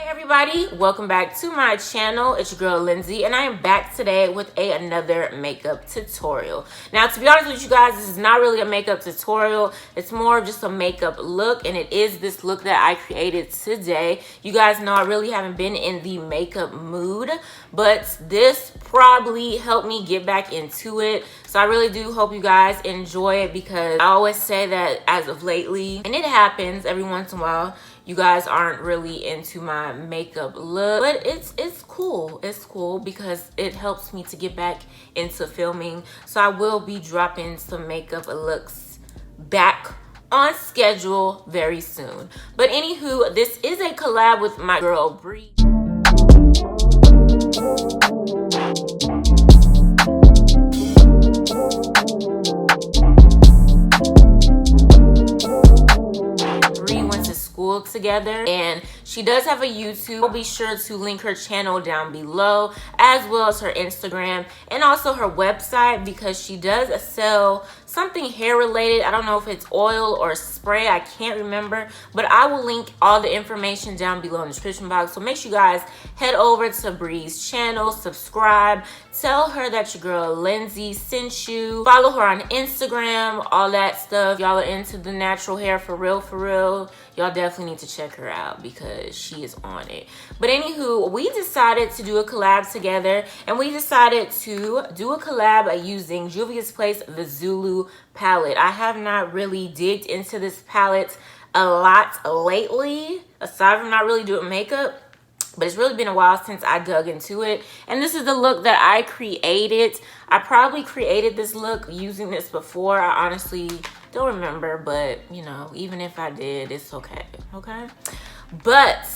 Hey everybody, welcome back to my channel. It's your girl Lindsay and I am back today with another makeup tutorial. Now to be honest with you guys, this is not really a makeup tutorial. It's more of just a makeup look, and it is this look that I created today. You guys know I really haven't been in the makeup mood, but this probably helped me get back into it. So I really do hope you guys enjoy it, because I always say that as of lately, and it happens every once in a while, you guys aren't really into my makeup look, but it's cool. It's cool because it helps me to get back into filming. So I will be dropping some makeup looks back on schedule very soon. But anywho, this is a collab with my girl Bree. Together, and she does have a YouTube. I'll be sure to link her channel down below, as well as her Instagram and also her website, because she does sell something hair related. I don't know if it's oil or spray, I can't remember, but I will link all the information down below in the description box. So make sure you guys head over to Bree's channel, subscribe, tell her that your girl Lindsay sent you, follow her on Instagram, all that stuff. Y'all are into the natural hair for real, y'all definitely need to check her out because she is on it. But anywho, we decided to do a collab together, and we decided to do a collab using Juvia's Place, the Zulu palette. I have not really digged into this palette a lot lately, aside from not really doing makeup, but it's really been a while since I dug into it. And this is the look that I created. I probably created this look using this before. I honestly don't remember, but you know, even if I did, it's okay. But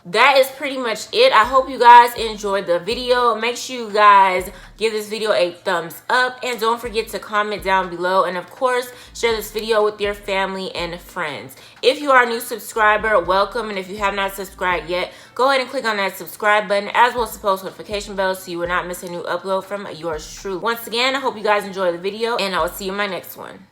that is pretty much it. I hope you guys enjoyed the video. Make sure you guys give this video a thumbs up, and don't forget to comment down below, and of course share this video with your family and friends. If you are a new subscriber, welcome, and if you have not subscribed yet, go ahead and click on that subscribe button, as well as the post notification bell, so you will not miss a new upload from yours truly. Once again, I hope you guys enjoy the video, and I will see you in my next one.